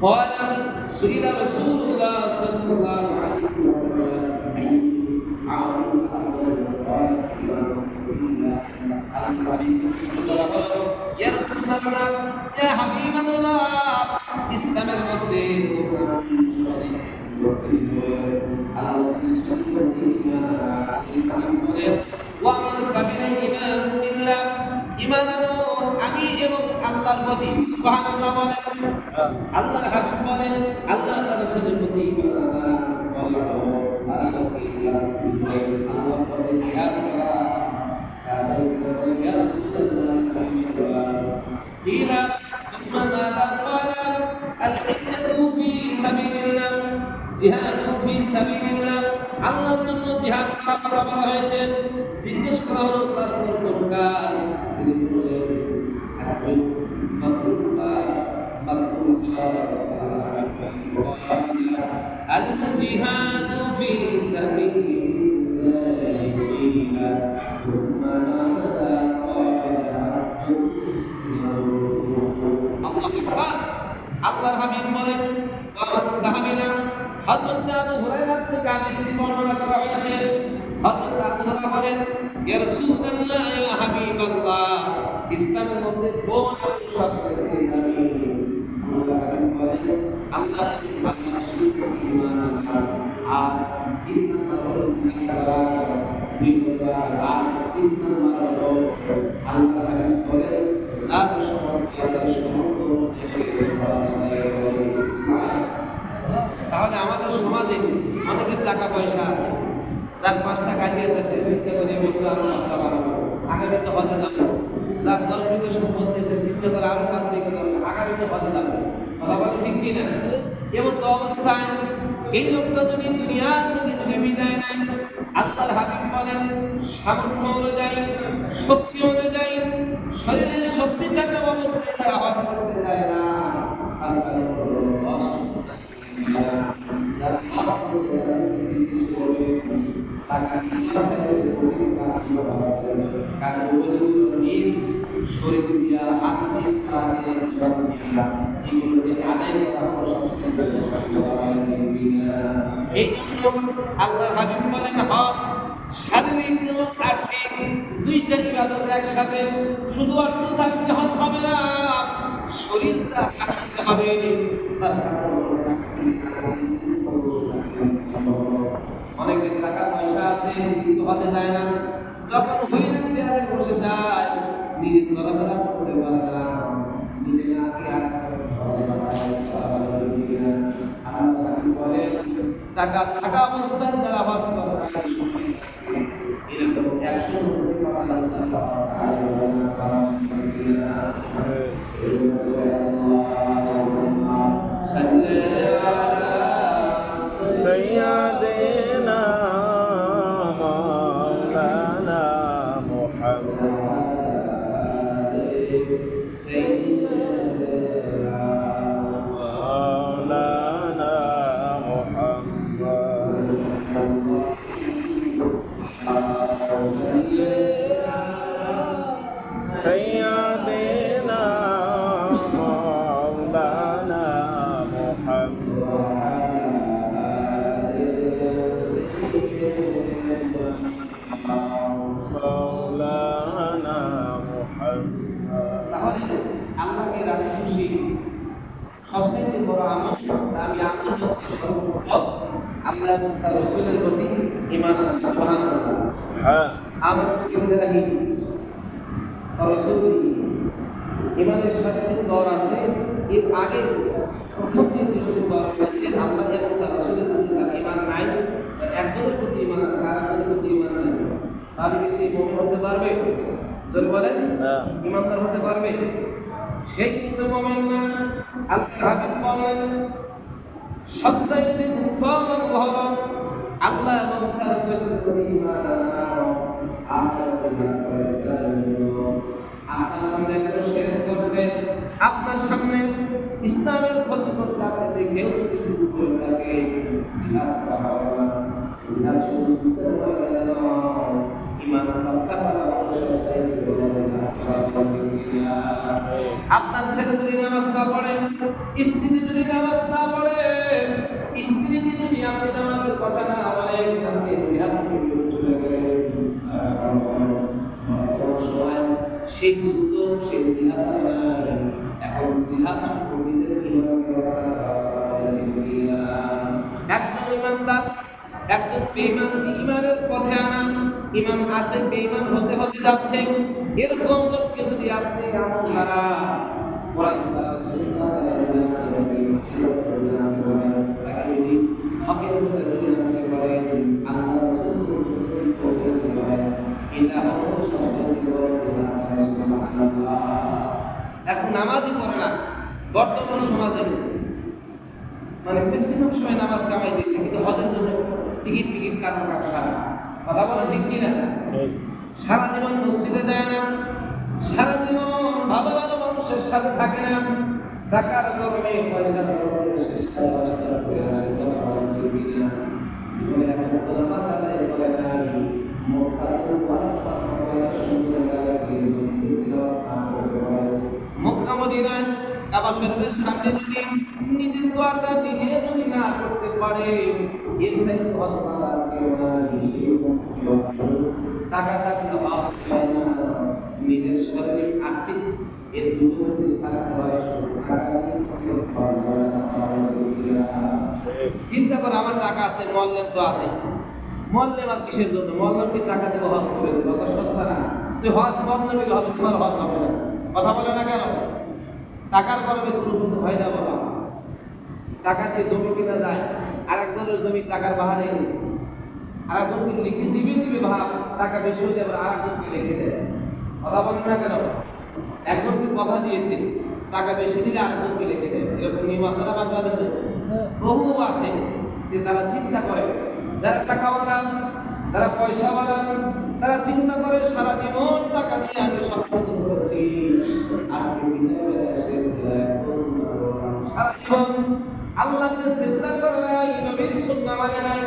قال سئل رسول الله صلى الله عليه وسلم أي عمل يا رسول الله يا حبيب الله ইসলামের মধ্যে আমি এবং আল্লাহর প্রতি সুবহানাল্লাহ বলেন আল্লাহর হাবিব বলেন আল্লাহ তাআলা রাসূলের প্রতি ঈমান ثم ماذا قال الحجة في سبيل الله جهاد في سبيل الله আল্লাহর জন্য জিহাদ করা কথা বলা হয়েছে জিজ্ঞেস করা হলো তার কোন কাজ তিনি বললেন الجهاد في سبيل الله ثم ماذا আল্লাহর হাবিব বলেন সাহাবীরা হযরত আবু হুরায়রা থেকে হাদিসটি বর্ণনা করা হয়েছে হযরত আবু হুরায়রা বলেন ইয়া রাসূলুল্লাহ ইয়া হাবিবাল্লাহ ইসলামের মধ্যে কোন আমল সবচেয়ে দামি আল্লাহ রাসূল ঈমান আর তিন নম্বর হলো তিন নম্বর হলো আল্লাহ হাবিব বলেন সাত তাহলে আমাদের সমাজে অনেকের টাকা পয়সা আছে যার 5 টাকা দিয়েছে সে চিন্তা করে বছর আরো 5 টাকা বাড়াবো আগামীতে হজে যাবো যার 10 বিঘা সম্পত্তি সে চিন্তা করে আরো 5 বিঘা আগামীতে হজে যাবে কথা বলে ঠিক কিনা এমন তো অবস্থায় এই লোকটা যদি দুনিয়া থেকে যদি বিদায় নেয় আল্লাহর হাবিব বলেন সামর্থ্য অনুযায়ী শক্তি অনুযায়ী শরীরের শক্তি থাকা অবস্থায় তারা হজ করতে যায় না যারা হজ করছে তারা জিজ্ঞেস করবে টাকা কারণ নিজ শরীর দিয়া হাত দিয়ে পা দিয়ে জীবন দিয়া এগুলোকে আদায় করা হলো সবচেয়ে এই জন্য আল্লাহ হাবিব বলেন হজ শারীরিক এবং আর্থিক দুইটা ইবাদত একসাথে শুধু অর্থ থাকলে হজ হবে না শরীরটা থাকতে হবে অনেকের টাকা পয়সা আছে কিন্তু হজে যায় না যখন হুইল চেয়ারে বসে যায় নিজে চলাফেরা করতে পারে না নিজে আগে টাকা থাকা অবস্থায় যারা হজ করে এরকম আপনার সামনে ইসলামের ক্ষতি করছে, আপনি দেখেও কিছু করে থাকে ইমান রক্ষা করা আপনার ছেলে যদি নামাজ না পড়ে, স্ত্রী যদি নামাজ না পড়ে, স্ত্রী যদি আপনি নামাজের কথা না বলেন, আপনি জিহাদ থেকে চলে গেলেন, সেই যুদ্ধ সেই জিহাদ এখন জিহাদ শুধু নিজের একজন ইমানদার একজন বেঈমান ইমানের পথে আনা, ইমান আছে বেঈমান হতে হতে যাচ্ছে, এরকম লোককে যদি আপনি আমল দ্বারা কোরআন দ্বারা সুন্নাহ দ্বারা হকের উপরে যদি আপনি বলেন আল্লাহ রাসূল এটা হলো সবচেয়ে বড় সুবহানাল্লাহ। এখন নামাজই পড়ে না বর্তমান সমাজে, মানে ম্যাক্সিমাম সময় নামাজ কামাই দিয়েছে, কিন্তু হজের জন্য টিকিট কাটার ব্যবসা। কথা বলে ঠিক কিনা? সারা জীবন মসজিদে যায় না, সারা জীবন ভালো ভালো মানুষের সাথে থাকে না, টাকার গরমে পয়সার গরমে শেষ করে আসে। জীবনে একটা নামাজ আদায় করে না, মক্কা মদিনায় কাবা শরীফের সামনে যদি নিজের দোয়াটা নিজে যদি না করতে পারে, এর সাথে হতভাগা কেউ নাই। টাকা থাকলে পাওয়া যায় না, নিজের শরীর আর্থিক এর দুটো প্রতিষ্ঠান হয়। চিন্তা করে আমার টাকা আছে, মোয়াল্লেম তো আছে, মোয়াল্লেম আর কিসের জন্য? মোয়াল্লেমকে টাকা দেবো হজ করে দেবো, অত সস্তা না। তুই হজ মোয়াল্লেমে হবে, তোমার হজ হবে না। কথা বলে না কেন? টাকার গরমে কোনো কিছু হয় না বাবা। টাকা দিয়ে জমি কিনা যায়, আর একজনের জমি টাকার বাহারে, আর একজনকে লিখে দিবে ভাব, টাকা বেশি হয়ে যাবে, আর একজনকে লিখে দেয়। কথা বলেন না কেন? একজনকে কথা দিয়েছে, টাকা বেশি দিলে আরেকজনকে লিখে দেয়। এরকম নিয়ম আছে না বাংলাদেশে? বহু আছে যে তারা চিন্তা করে, যারা টাকাওয়ালা, যারা পয়সাওয়ালা, তারা চিন্তা করে সারা জীবন টাকা দিয়ে আমি সব কিছু করেছি, আজকে বিদায় বেলা এসে সারা জীবন আল্লাহকে সিজদা করে নাই, নবীর সুন্নাহ মানে নাই।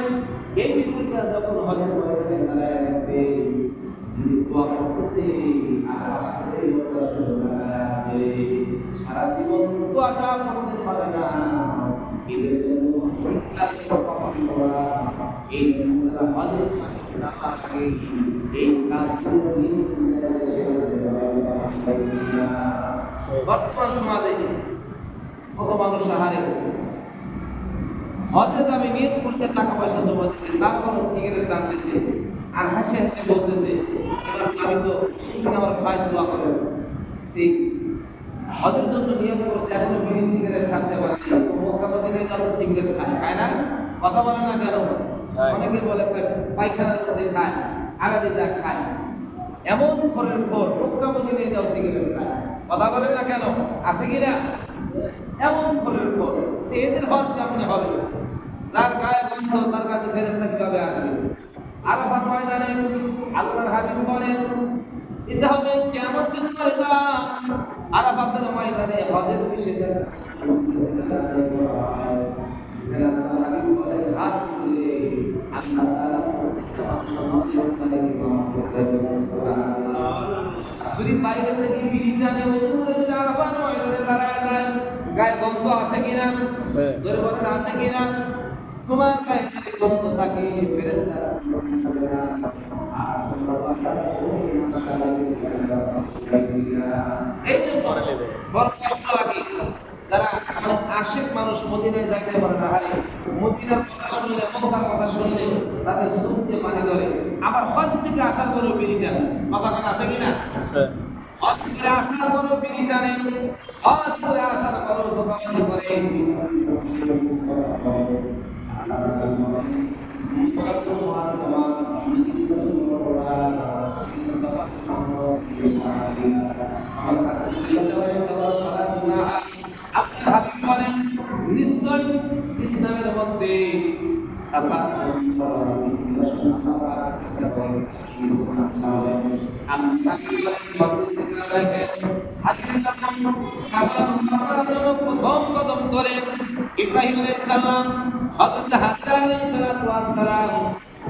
এই ব্যক্তিটা যখন হজের ময়দানে দাঁড়ায় গেছে, দোয়া করতেছে, আর পাশে লোকটা শুনে দাঁড়ায় আছে, সারা জীবন দোয়াটা করতে পারে না। এদের জন্য ইখলাস কখন করা, এই হজের জামাতে এই কাজগুলো বর্তমান সমাজে কত মানুষ হারে হজে যাবে, নিয়ত করছে, টাকা পয়সা জমা দিচ্ছে, তারপরও সিগারেট টানতেছে আর হাসি হাসি বলতেছে, এবার আমি তো আমার ভাই দোয়া করে। এই হজের জন্য নিয়ত করছে, এখনো বিড়ি সিগারেট ছাড়তে পারে না, মক্কা মদিনায় যত সিগারেট খায় না। কথা বলে না কেন? অনেকে বলে পায়খানার মধ্যে খায়, আড়ালে যা খায়, এমন খরের খোর মক্কা মদিনায় যাও সিগারেট খায়। কথা বলে না কেন? আছে কিনা? এমন খরের খোর। এদের হজ কেমন হবে? যার গায়ে গন্ধ, তার কাছে ফেরেশতা কিভাবে আসবে? আরাফার ময়দানে আল্লাহর হাবিব বলেন, এটা হবে কিয়ামতের ময়দান। আরাফাতের ময়দানে হজের বিষয়ে আল্লাহর হাবিব বলেন, হাত তুলে আল্লাহ তাআলা প্রত্যেকটা মানুষের সুবহানাল্লাহ। যদি বাইরে থেকে বিড়ি টানে, ওজু করে যদি আরাফার ময়দানে দাঁড়ায় যায়, গায়ে গন্ধ আছে কিনা? জোরে বলেন, আছে কিনা? তোমার গায়ে যদি গন্ধ থাকে, ফেরেশতারা এই জন্য বড় কষ্ট লাগে যারা মানে আশিক মানুষ মদিনায় যাইতে পারে না। আরে মদিনার কথা শুনলে, মক্কার কথা শুনলে তাদের চোখে পানি ধরে। আবার হজ থেকে আসার পরেও বিড়ি টানে। কথা কথা আছে কিনা? হজ করে আসার পরেও বিড়ি টানে, হজ করে আসার পরেও ধোঁকাবাজি করে। নিশ্চয় ইসলামের মধ্যে হাজিরা যখন সাফা মারার জন্য প্রথম কদম ধরে ইব্রাহিম আলাইহিস সালাম, হযরত হাজরা আলাইহিস সালাতু ওয়াস সালাম,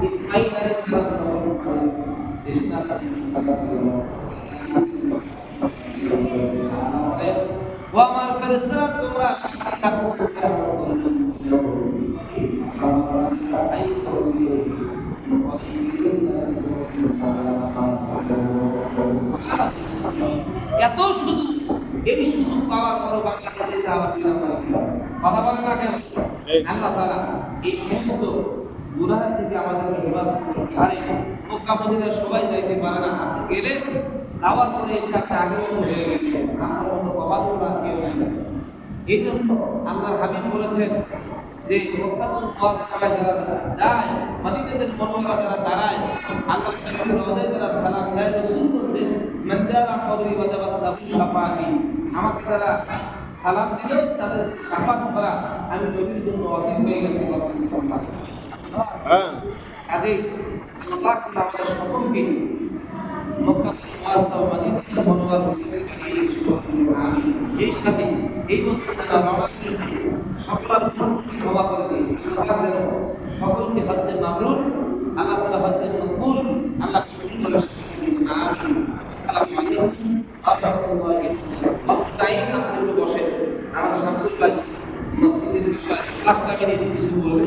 ইসমাঈল আলাইহিস সালাম কৃষ্ণা ও আমার ফেরেশতারা তোমরা সাক্ষী থাকো এত শুধু এই সুযোগ পাওয়ার পরও বাংলাদেশে যাওয়ার কথা বলেন না কেন? আল্লাহ তাআলা এই সমস্ত গুনাহ থেকে আমাদেরকে হেফাজত করুন। আরে মক্কা মদিনা সবাই যাইতে পারে না, আপনি গেলে যাওয়ার পরে এসে আপনি আগের মতো হয়ে গেলেন, আপনার মতো কবালুল্লাহ কেউ নাই। এই জন্য আল্লাহর হাবিব বলেছেন যে মক্কাতুল মুকাররমায় যারা যায়, মদিনাতুল মুনাওয়ারা যারা দাঁড়ায়, আল্লাহর হাবিবের রওজায় যারা সালাম দেয়, রাসূল বলেছেন মান জারা কবরি ওয়াজাবাত লাহু শাফাআতি, আমাকে যারা সালাম দিল তাদের শাফাত করা আমি নবীর জন্য ওয়াজিব হয়ে গেছে। হ্যাঁ, কাজেই আল্লাহ পাক আমাদের সকলকে মক্কাতুল মুকাররমা মদিনাতুল মুনাওয়ারা মুসলিমের বানিয়ে দিন। আমিন। এই সাথে এই বছর যারা রওনা করেছে সকলের ক্ষমা করে দিন। আল্লাহ যেন সকলকে হজ্জে মাবরুর, আল্লাহ তাআলা হজ্জে মকবুল আল্লাহ কবুল করে। আমিন। আসসালামু আলাইকুম ওয়া রাহমাতুল্লাহি ওয়া বারাকাতুহু। টাইম আপনি বসে আমার শামসুল ভাই মসজিদের বিষয়ে 5 মিনিট কিছু বলবেন।